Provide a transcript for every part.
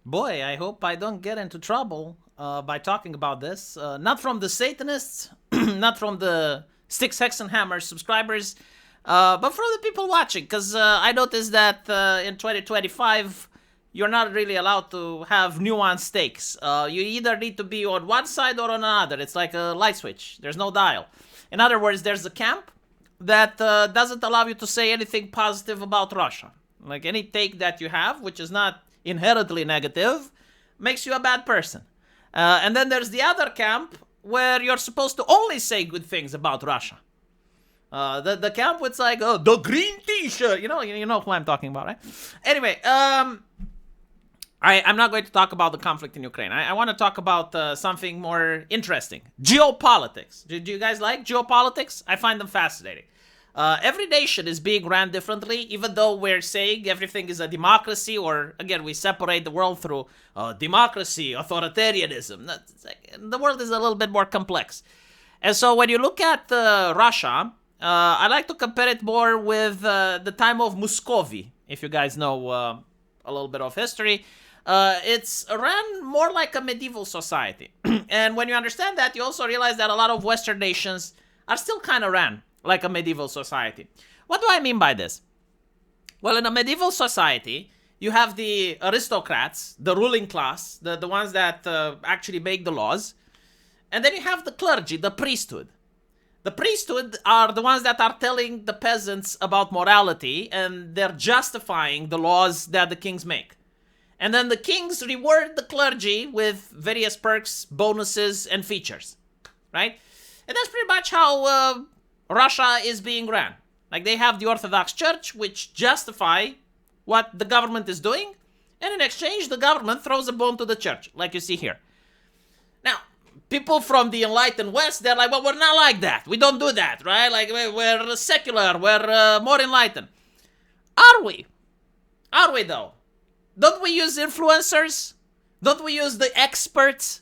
Boy, I hope I don't get into trouble by talking about this. Not from the Satanists, not from the Sticks, Hex, and Hammer subscribers, but from the people watching. Because I noticed that in 2025, you're not really allowed to have nuanced takes. You either need to be on one side or on another. It's like a light switch, there's no dial. In other words, there's a camp that doesn't allow you to say anything positive about Russia. Like any take that you have, which is not inherently negative, makes you a bad person. And then there's the other camp where you're supposed to only say good things about Russia. The camp with like, oh, the green T-shirt, you know who I'm talking about, right? Anyway, I'm not going to talk about the conflict in Ukraine. I want to talk about something more interesting. Geopolitics. Do you guys like geopolitics? I find them fascinating. Every nation is being ran differently, even though we're saying everything is a democracy, or again, we separate the world through democracy, authoritarianism. The world is a little bit more complex. And so when you look at Russia, I like to compare it more with the time of Muscovy, if you guys know a little bit of history. It's ran more like a medieval society. And when you understand that, you also realize that a lot of Western nations are still kind of ran like a medieval society. What do I mean by this? Well, in a medieval society, you have the aristocrats, the ruling class, the ones that actually make the laws. And then you have the clergy, the priesthood. The priesthood are the ones that are telling the peasants about morality, and they're justifying the laws that the kings make. And then the kings reward the clergy with various perks, bonuses, and features, right? And that's pretty much how Russia is being ran. Like, they have the Orthodox Church, which justify what the government is doing, and in exchange, the government throws a bone to the church, like you see here. Now, people from the enlightened West, they're like, well, we're not like that. We don't do that, right? Like, we're secular, we're more enlightened. Are we? Are we, though? Don't we use influencers? Don't we use the experts?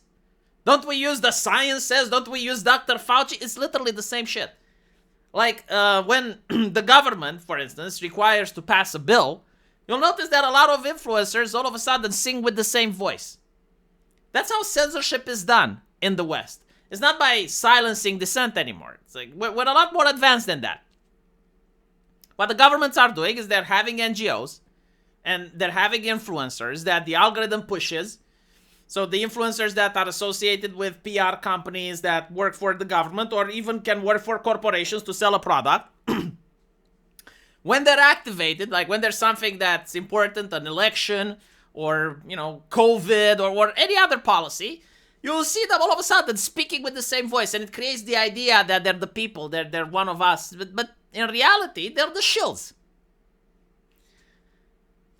Don't we use the sciences? Don't we use Dr. Fauci? It's literally the same shit. Like, when the government, for instance, requires to pass a bill, you'll notice that a lot of influencers all of a sudden sing with the same voice. That's how censorship is done in the West. It's not by silencing dissent anymore. It's like, we're a lot more advanced than that. What the governments are doing is they're having NGOs, and they're having influencers that the algorithm pushes. So the influencers that are associated with PR companies that work for the government, or even can work for corporations to sell a product, when they're activated, like when there's something that's important, an election, or, COVID, or any other policy, you'll see them all of a sudden speaking with the same voice, and it creates the idea that they're the people, they're one of us. But in reality, they're the shills.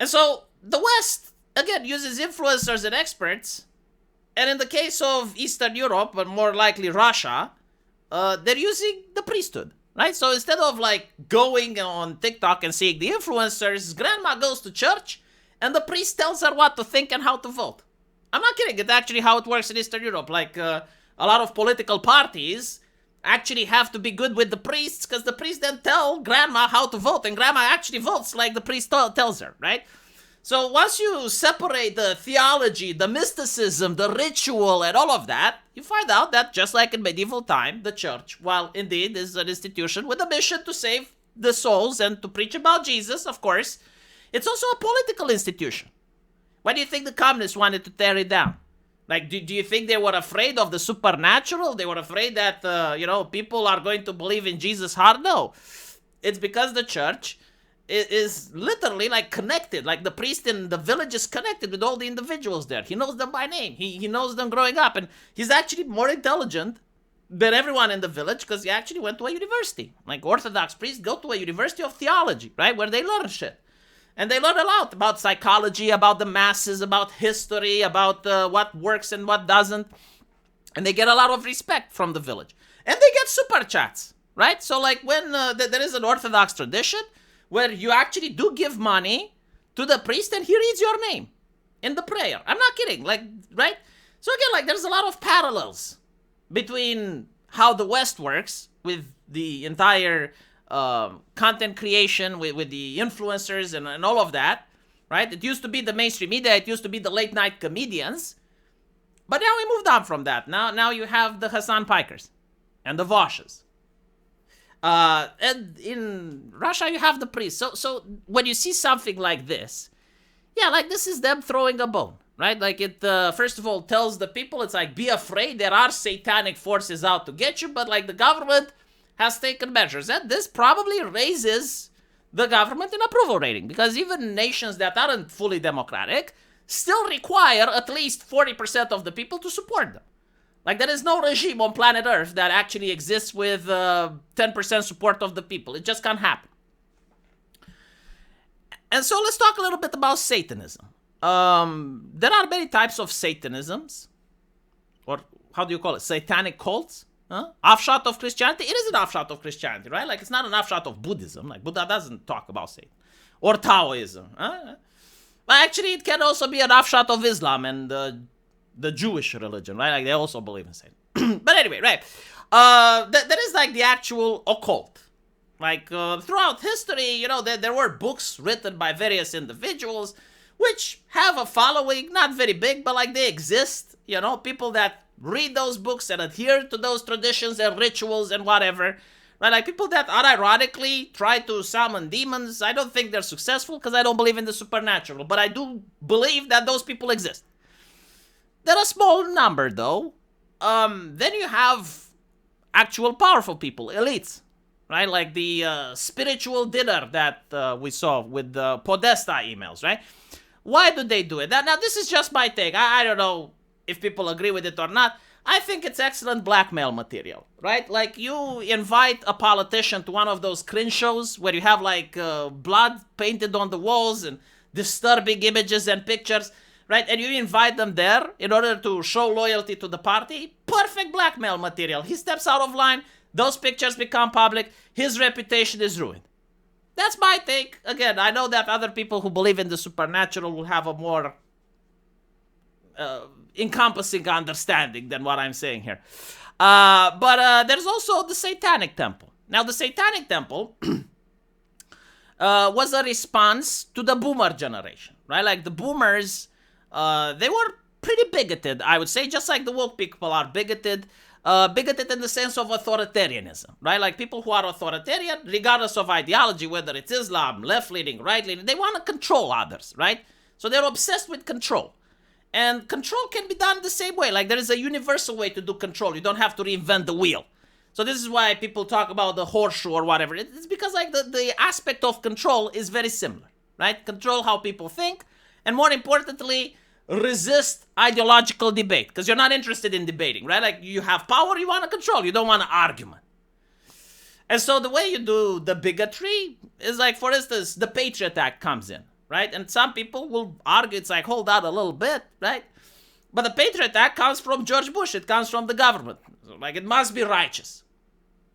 And so the West, again, uses influencers and experts. And in the case of Eastern Europe, but more likely Russia, they're using the priesthood, right? So instead of like going on TikTok and seeing the influencers, grandma goes to church and the priest tells her what to think and how to vote. I'm not kidding. It's actually how it works in Eastern Europe. Like a lot of political parties actually have to be good with the priests, because the priests then tell grandma how to vote, and grandma actually votes like the priest tells her, right? So once you separate the theology, the mysticism, the ritual, and all of that, you find out that just like in medieval time, the church, while indeed is an institution with a mission to save the souls and to preach about Jesus, of course, it's also a political institution. Why do you think the communists wanted to tear it down? Like, do you think they were afraid of the supernatural? They were afraid that, people are going to believe in Jesus hard? No. It's because the church is literally like connected. Like, the priest in the village is connected with all the individuals there. He knows them by name. He knows them growing up. And he's actually more intelligent than everyone in the village because he actually went to a university. Like, Orthodox priests go to a university of theology, right? Where they learn shit. And they learn a lot about psychology, about the masses, about history, about what works and what doesn't. And they get a lot of respect from the village. And they get super chats, right? So like when there is an Orthodox tradition where you actually do give money to the priest and he reads your name in the prayer. I'm not kidding, like, right? So again, like, there's a lot of parallels between how the West works with the entire content creation, with the influencers and all of that, right? It used to be the mainstream media. It used to be the late night comedians. But now we moved on from that. Now you have the Hassan Pikers and the Voshes. And in Russia, you have the priests. So when you see something like this, yeah, like this is them throwing a bone, right? Like it, first of all, tells the people, it's like, be afraid, there are satanic forces out to get you, but like the government has taken measures. And this probably raises the government in approval rating, because even nations that aren't fully democratic still require at least 40% of the people to support them. Like, there is no regime on planet Earth that actually exists with 10% support of the people. It just can't happen. And so let's talk a little bit about Satanism. There are many types of Satanisms. Or how do you call it? Satanic cults? Offshoot of Christianity? It is an offshoot of Christianity, right? Like, it's not an offshoot of Buddhism. Like, Buddha doesn't talk about Satan. Or Taoism. But actually, it can also be an offshoot of Islam and the Jewish religion, right? Like, they also believe in Satan. But anyway, right. There is like the actual occult. Like, throughout history, you know, there were books written by various individuals which have a following, not very big, but like they exist. You know, people that read those books and adhere to those traditions and rituals and whatever. Right? Like people that unironically try to summon demons. I don't think they're successful because I don't believe in the supernatural. But I do believe that those people exist. They're a small number, though. Then you have actual powerful people, elites, right? Like the spiritual dinner that we saw with the Podesta emails, right? Why do they do it? Now, this is just my take. I don't know if people agree with it or not. I think it's excellent blackmail material, right? Like, you invite a politician to one of those cringe shows where you have, like, blood painted on the walls and disturbing images and pictures, right? And you invite them there in order to show loyalty to the party. Perfect blackmail material. He steps out of line. Those pictures become public. His reputation is ruined. That's my take. Again, I know that other people who believe in the supernatural will have a more encompassing understanding than what I'm saying here. But there's also the Satanic Temple. Now, the Satanic Temple was a response to the boomer generation, right? Like, the boomers, they were pretty bigoted, I would say, just like the woke people are bigoted. Bigoted in the sense of authoritarianism, right? Like, people who are authoritarian, regardless of ideology, whether it's Islam, left-leaning, right-leaning, they want to control others, right? So they're obsessed with control. And control can be done the same way. Like, there is a universal way to do control. You don't have to reinvent the wheel. So this is why people talk about the horseshoe or whatever. It's because, like, the aspect of control is very similar, right? Control how people think, and more importantly, resist ideological debate, because you're not interested in debating, right? Like, you have power, you want to control, you don't want an argument. And so the way you do the bigotry is, like, for instance, the Patriot Act comes in, right? And some people will argue, it's like, hold out a little bit, right? But the Patriot Act comes from George Bush, it comes from the government. So, like, it must be righteous.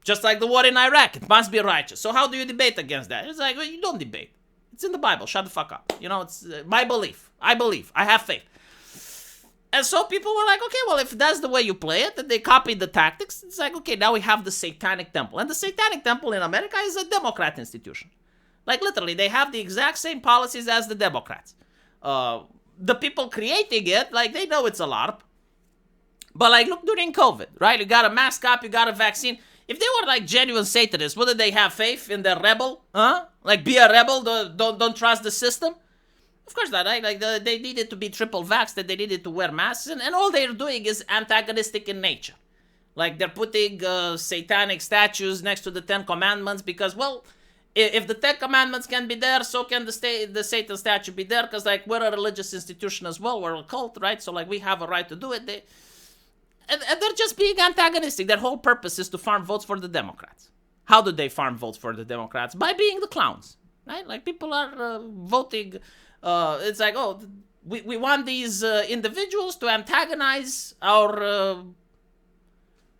Just like the war in Iraq, it must be righteous. So how do you debate against that? It's like, well, you don't debate. It's in the Bible. Shut the fuck up. You know, it's my belief. I believe. I have faith. And so people were like, okay, well, if that's the way you play it, and they copied the tactics, it's like, okay, now we have the Satanic Temple. And the Satanic Temple in America is a Democrat institution. Like, literally, they have the exact same policies as the Democrats. The people creating it, like, they know it's a LARP. But, like, look, during COVID, right? You got a mask up, you got a vaccine. If they were, like, genuine Satanists, wouldn't they have faith in their rebel? Like, be a rebel, don't trust the system? Of course not, right? Like, they needed to be triple vaxxed, that they needed to wear masks, and all they're doing is antagonistic in nature. Like, they're putting satanic statues next to the Ten Commandments because, well, if the Ten Commandments can be there, so can the Satan statue be there, because, like, we're a religious institution as well, we're a cult, right? So, like, we have a right to do it. And they're just being antagonistic. Their whole purpose is to farm votes for the Democrats. How do they farm votes for the Democrats? By being the clowns, right? Like, people are voting. It's like, oh, we want these individuals to antagonize our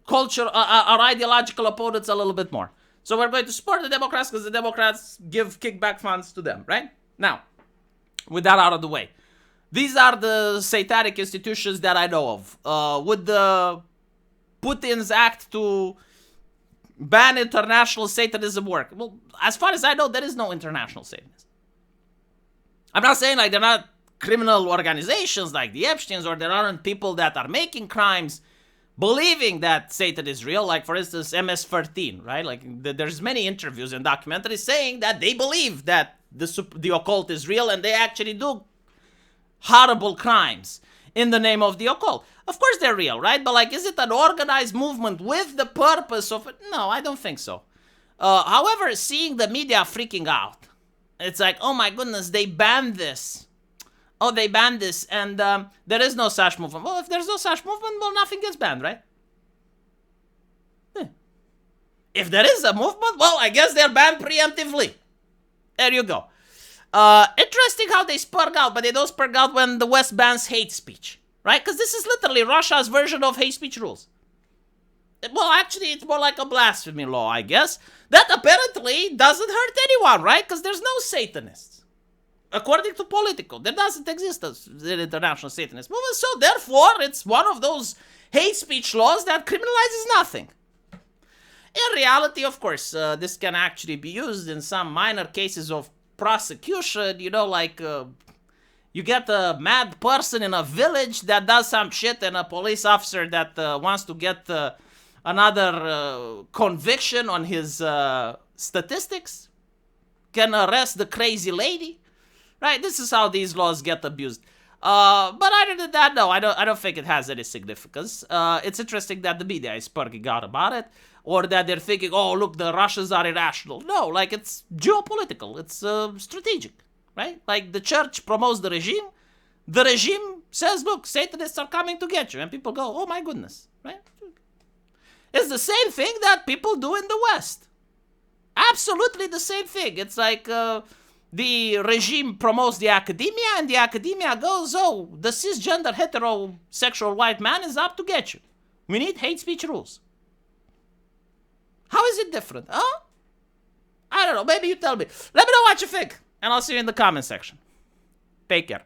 culture, our ideological opponents a little bit more. So we're going to support the Democrats because the Democrats give kickback funds to them, right? Now, with that out of the way, these are the satanic institutions that I know of. Would the Putin's act to ban international Satanism work? Well, as far as I know, there is no international Satanism. I'm not saying like they're not criminal organizations like the Epsteins, or there aren't people that are making crimes believing that Satan is real, like for instance MS-13, right? Like there's many interviews and documentaries saying that they believe that the occult is real and they actually do horrible crimes in the name of the occult. Of course they're real, right? But like, is it an organized movement with the purpose of it? No, I don't think so. However, seeing the media freaking out, it's like, oh my goodness, they banned this. Oh, they banned this, and there is no such movement. Well, if there's no such movement, well, nothing gets banned, right? If there is a movement, well, I guess they're banned preemptively. There you go. Interesting how they spurg out, but they don't spurg out when the West bans hate speech, right? Because this is literally Russia's version of hate speech rules. Well, actually, it's more like a blasphemy law, I guess. That apparently doesn't hurt anyone, right? Because there's no Satanists. According to Politico, there doesn't exist an international Satanist movement, so therefore, it's one of those hate speech laws that criminalizes nothing. In reality, of course, this can actually be used in some minor cases of prosecution, you know, like you get a mad person in a village that does some shit, and a police officer that wants to get another conviction on his statistics can arrest the crazy lady, right? This is how these laws get abused. But other than that, no, I don't think it has any significance. It's interesting that the media is spurging out about it, or that they're thinking, oh, look, the Russians are irrational. No, like, it's geopolitical. It's strategic, right? Like, the church promotes the regime. The regime says, look, Satanists are coming to get you. And people go, oh, my goodness, right? It's the same thing that people do in the West. Absolutely the same thing. It's like the regime promotes the academia, and the academia goes, oh, the cisgender heterosexual white man is out to get you. We need hate speech rules. How is it different? Huh? I don't know. Maybe you tell me. Let me know what you think, and I'll see you in the comment section. Take care.